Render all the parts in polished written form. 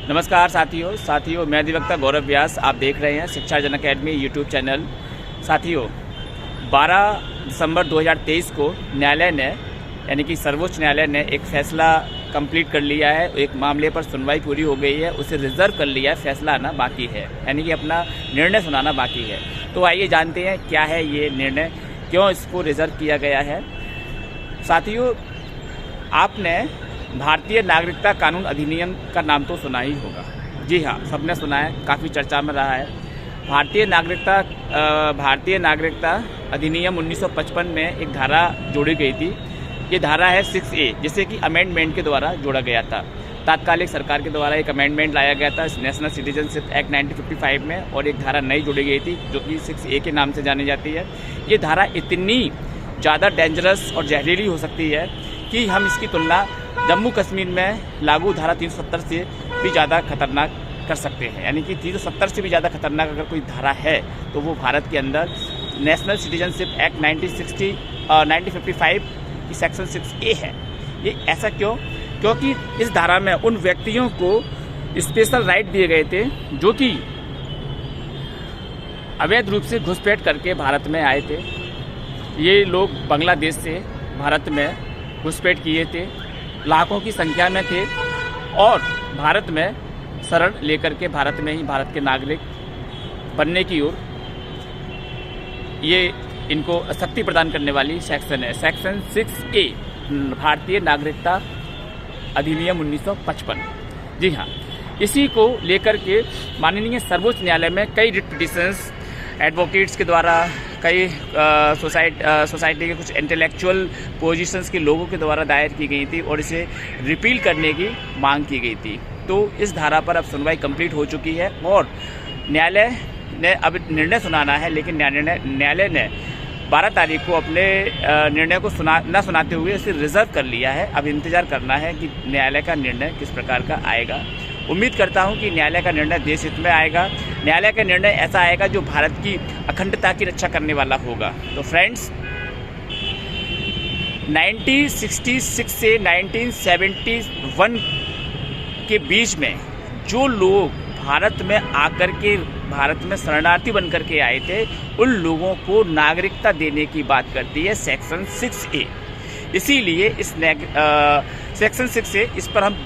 नमस्कार साथियों मैं अधिवक्ता गौरव व्यास। आप देख रहे हैं शिक्षा जन अकेडमी यूट्यूब चैनल। साथियों 12 दिसंबर 2023 को न्यायालय ने यानी कि सर्वोच्च न्यायालय ने एक फैसला कंप्लीट कर लिया है। एक मामले पर सुनवाई पूरी हो गई है, उसे रिजर्व कर लिया है, फैसला आना बाकी है, यानी कि अपना निर्णय सुनाना बाकी है। तो आइए जानते हैं क्या है ये निर्णय, क्यों इसको रिजर्व किया गया है। साथियों आपने भारतीय नागरिकता कानून अधिनियम का नाम तो सुना ही होगा। जी हाँ, सबने सुना है, काफ़ी चर्चा में रहा है। भारतीय नागरिकता अधिनियम 1955 में एक धारा जोड़ी गई थी। ये धारा है 6A, जिसे कि अमेंडमेंट के द्वारा जोड़ा गया था। तात्कालिक सरकार के द्वारा एक अमेंडमेंट लाया गया था नेशनल सिटीजनशिप एक्ट 1955 में, और एक धारा नई जोड़ी गई थी जो कि 6A के नाम से जानी जाती है। ये धारा इतनी ज़्यादा डेंजरस और जहरीली हो सकती है कि हम इसकी तुलना जम्मू कश्मीर में लागू धारा 370 से भी ज़्यादा खतरनाक कर सकते हैं। यानी कि 370 से भी ज़्यादा खतरनाक अगर कोई धारा है तो वो भारत के अंदर नेशनल सिटीजनशिप एक्ट 1955 की सेक्शन 6A है। ये ऐसा क्यों? क्योंकि इस धारा में उन व्यक्तियों को स्पेशल राइट दिए गए थे जो कि अवैध रूप से घुसपैठ करके भारत में आए थे। ये लोग बांग्लादेश से भारत में घुसपैठ किए थे, लाखों की संख्या में थे, और भारत में शरण लेकर के भारत में ही भारत के नागरिक बनने की ओर ये इनको शक्ति प्रदान करने वाली सेक्शन है, सेक्शन 6A भारतीय नागरिकता अधिनियम 1955। जी हाँ, इसी को लेकर के माननीय सर्वोच्च न्यायालय में कई रिट पिटिशंस एडवोकेट्स के द्वारा, कई सोसाइटी के कुछ इंटेलेक्चुअल पोजीशंस के लोगों के द्वारा दायर की गई थी और इसे रिपील करने की मांग की गई थी। तो इस धारा पर अब सुनवाई कंप्लीट हो चुकी है और न्यायालय ने अब निर्णय सुनाना है, लेकिन न्यायालय ने 12 तारीख को अपने निर्णय को न सुनाते हुए इसे रिजर्व कर लिया है। अब इंतज़ार करना है कि न्यायालय का निर्णय किस प्रकार का आएगा। उम्मीद करता हूं कि न्यायालय का निर्णय देश हित में आएगा। न्यायालय का निर्णय ऐसा आएगा जो भारत की अखंडता की रक्षा करने वाला होगा। तो फ्रेंड्स, 1966 से 1971 के बीच में जो लोग भारत में आकर के भारत में शरणार्थी बन करके आए थे, उन लोगों को नागरिकता देने की बात करती है सेक्शन 6A। इसीलिए इस सेक्शन 6A इस पर हम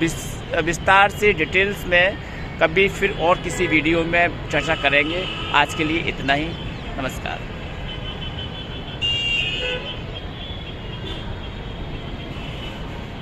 विस्तार से डिटेल्स में कभी फिर और किसी वीडियो में चर्चा करेंगे। आज के लिए इतना ही। नमस्कार।